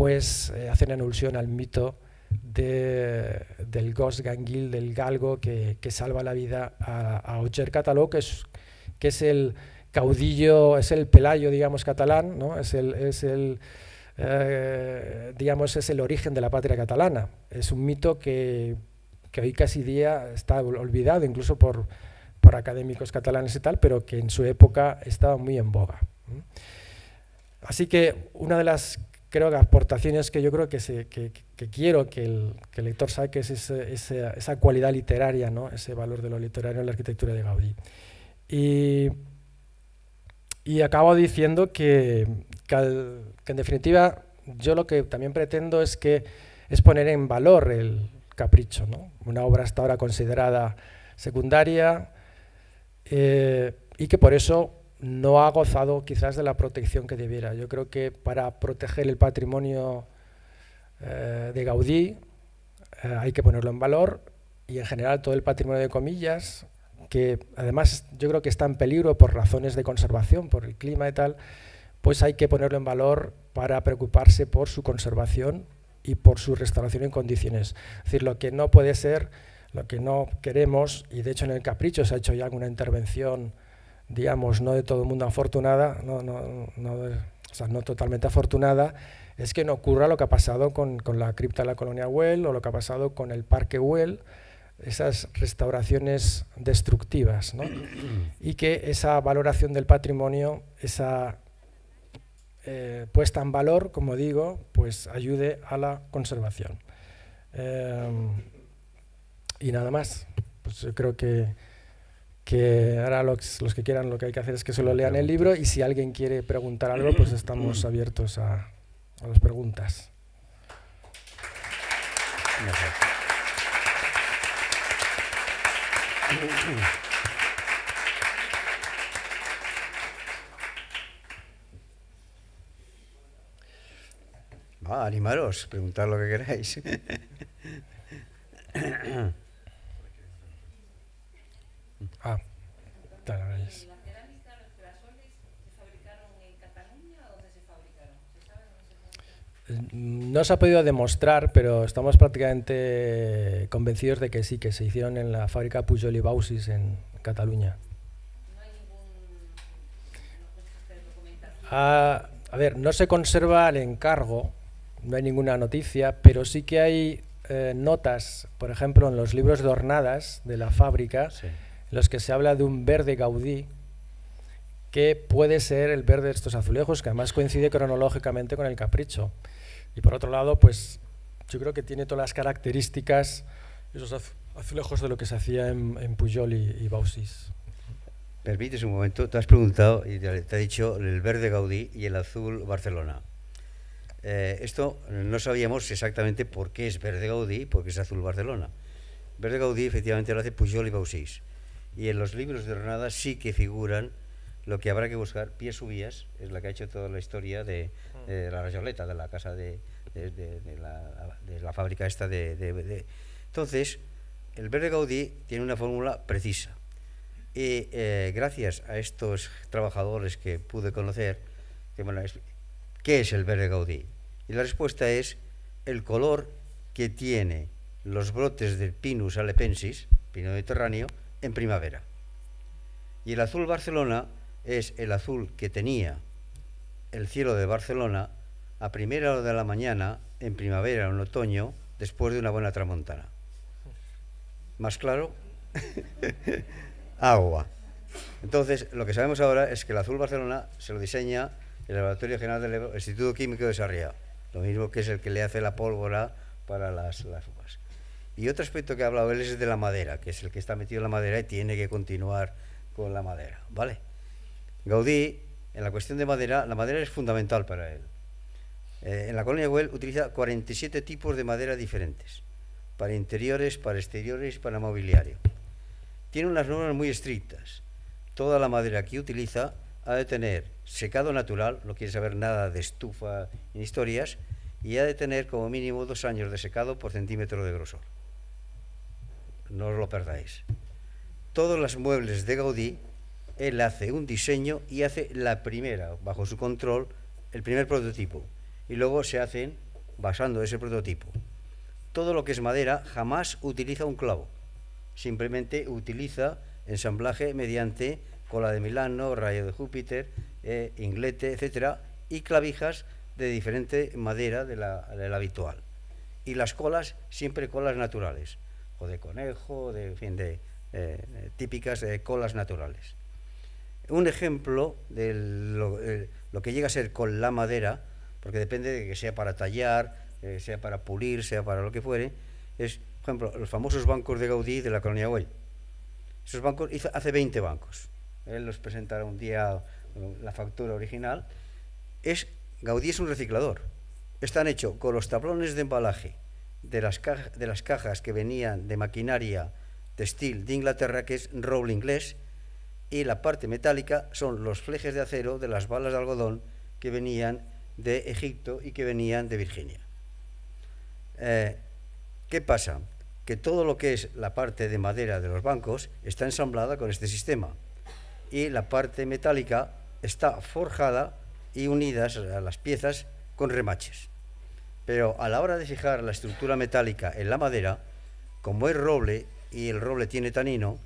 pues hacen alusión al mito del gos ganguil, del galgo que salva la vida a Otger Cataló, que es el caudillo, es el Pelayo, digamos, catalán, ¿no? Digamos, es el origen de la patria catalana. Es un mito que hoy casi día está olvidado, incluso por académicos catalanes y tal, pero que en su época estaba muy en boga. Así que una de las, creo, que aportaciones que yo creo que quiero que el lector saque es esa cualidad literaria, ¿no? Ese valor de lo literario en la arquitectura de Gaudí. Y acabo diciendo que en definitiva yo lo que también pretendo es poner en valor el Capricho, ¿no? Una obra hasta ahora considerada secundaria y que por eso no ha gozado quizás de la protección que debiera. Yo creo que para proteger el patrimonio de Gaudí hay que ponerlo en valor, y en general todo el patrimonio de Comillas, que además yo creo que está en peligro por razones de conservación, por el clima y tal, pues hay que ponerlo en valor para preocuparse por su conservación y por su restauración en condiciones. Es decir, lo que no puede ser, lo que no queremos, y de hecho en el Capricho se ha hecho ya alguna intervención, digamos, no de todo el mundo afortunada, o sea, no totalmente afortunada, es que no ocurra lo que ha pasado con la cripta de la colonia Güell o lo que ha pasado con el Parque Güell, esas restauraciones destructivas, ¿no? Y que esa valoración del patrimonio, esa puesta en valor, como digo, pues ayude a la conservación. Y nada más. Pues yo creo que ahora los que quieran, lo que hay que hacer es que se lo lean el libro, y si alguien quiere preguntar algo, pues estamos abiertos a las preguntas. Animaros, preguntad lo que queráis. Claro, ¿La cerámica, los girasoles, se fabricaron en Cataluña o dónde se fabricaron? ¿Se sabe dónde se fabricaron? No se ha podido demostrar, pero estamos prácticamente convencidos de que sí, que se hicieron en la fábrica Pujol i Baucis en Cataluña. No hay documentación. A ver, no se conserva el encargo, no hay ninguna noticia, pero sí que hay notas, por ejemplo, en los libros de hornadas de la fábrica, Sí. en los que se habla de un verde Gaudí, que puede ser el verde de estos azulejos, que además coincide cronológicamente con el Capricho. Y por otro lado, pues yo creo que tiene todas las características, esos azulejos, de lo que se hacía en Pujol y Baucis. Permites un momento, te has preguntado y te ha dicho el verde Gaudí y el azul Barcelona. Esto no sabíamos exactamente por qué es verde Gaudí y por qué es azul Barcelona. Verde Gaudí efectivamente lo hace Pujol i Baucis. Y en los libros de hornada sí que figuran lo que habrá que buscar. Pia Subías es la que ha hecho toda la historia de la rayoleta, de la casa de la fábrica esta Entonces, el verde Gaudí tiene una fórmula precisa. Y gracias a estos trabajadores que pude conocer, ¿qué es el verde Gaudí? Y la respuesta es el color que tiene los brotes del Pinus alepensis, pino mediterráneo, en primavera. Y el azul Barcelona es el azul que tenía el cielo de Barcelona a primera hora de la mañana, en primavera o en otoño, después de una buena tramontana. ¿Más claro? Agua. Entonces, lo que sabemos ahora es que el azul Barcelona se lo diseña el Laboratorio General del Instituto Químico de Sarriá, lo mismo que es el que le hace la pólvora para las uvas. Y otro aspecto que ha hablado él es de la madera, que es el que está metido en la madera y tiene que continuar con la madera, ¿vale? Gaudí, en la cuestión de madera, la madera es fundamental para él. En la colonia Güell utiliza 47 tipos de madera diferentes, para interiores, para exteriores y para mobiliario. Tiene unas normas muy estrictas. Toda la madera que utiliza ha de tener secado natural, no quiere saber nada de estufa ni historias, y ha de tener como mínimo 2 años de secado por centímetro de grosor. No os lo perdáis. Todos los muebles de Gaudí, él hace un diseño y hace la primera, bajo su control, el primer prototipo. Y luego se hacen basando ese prototipo. Todo lo que es madera jamás utiliza un clavo, simplemente utiliza ensamblaje mediante cola de Milano, rayo de Júpiter, inglete, etcétera, y clavijas de diferente madera de la habitual. Y las colas, siempre colas naturales, o de conejo, típicas colas naturales. Un ejemplo de lo que llega a ser con la madera, porque depende de que sea para tallar, sea para pulir, sea para lo que fuere, es, por ejemplo, los famosos bancos de Gaudí de la colonia Güell. Esos bancos, hace 20 bancos. Él los presentará un día la factura original. Gaudí es un reciclador. Están hechos con los tablones de embalaje de las cajas que venían de maquinaria textil de Inglaterra, que es roble inglés, y la parte metálica son los flejes de acero de las balas de algodón que venían de Egipto y que venían de Virginia. ¿Qué pasa? Que todo lo que es la parte de madera de los bancos está ensamblada con este sistema, y la parte metálica está forjada y unidas a las piezas con remaches. Pero a la hora de fijar la estructura metálica en la madera, como es roble y el roble tiene tanino,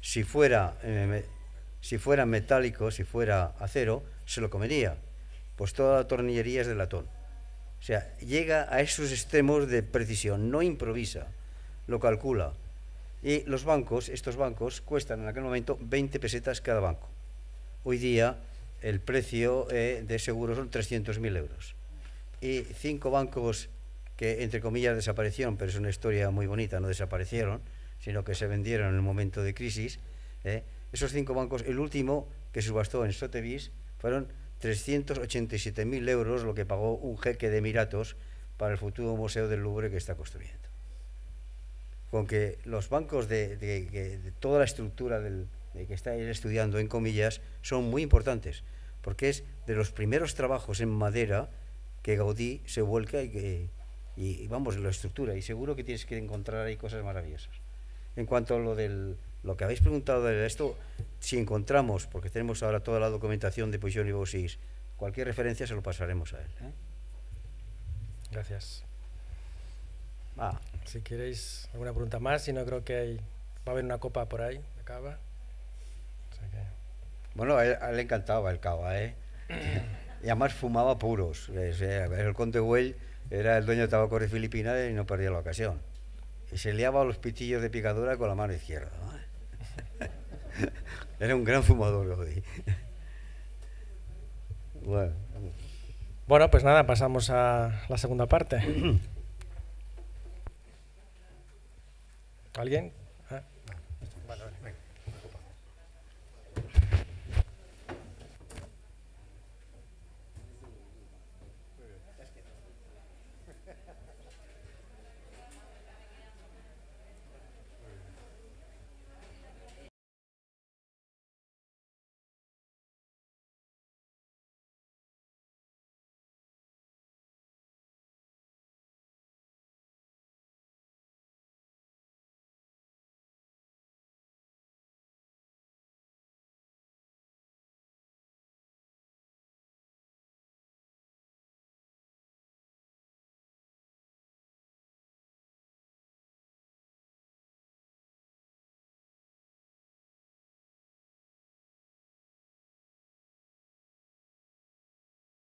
si fuera metálico, si fuera acero, se lo comería, pues toda la tornillería es de latón. O sea, llega a esos extremos de precisión, no improvisa, lo calcula. Y estos bancos cuestan en aquel momento 20 pesetas cada banco. Hoy día el precio de seguro son 300.000 euros. Y 5 bancos que, entre comillas, desaparecieron, pero es una historia muy bonita, no desaparecieron, sino que se vendieron en el momento de crisis. Esos 5 bancos, el último que subastó en Sotheby's, fueron 387.000 euros, lo que pagó un jeque de Emiratos para el futuro Museo del Louvre que está construyendo. Con que los bancos de toda la estructura de que está él estudiando, en comillas, son muy importantes, porque es de los primeros trabajos en madera que Gaudí se vuelca y vamos, la estructura, y seguro que tienes que encontrar ahí cosas maravillosas. En cuanto a lo que habéis preguntado de esto, si encontramos, porque tenemos ahora toda la documentación de Pujol y Bousis, cualquier referencia se lo pasaremos a él. Gracias. Si queréis alguna pregunta más, si no, creo que va a haber una copa por ahí de cava. O sea que... Bueno, a él le encantaba el cava, y además fumaba puros. El conde Güell era el dueño de tabacos de Filipinas y no perdía la ocasión. Y se liaba los pitillos de picadura con la mano izquierda, ¿no? Era un gran fumador, Gaudí. Bueno, pues nada, pasamos a la segunda parte. ¿Alguien?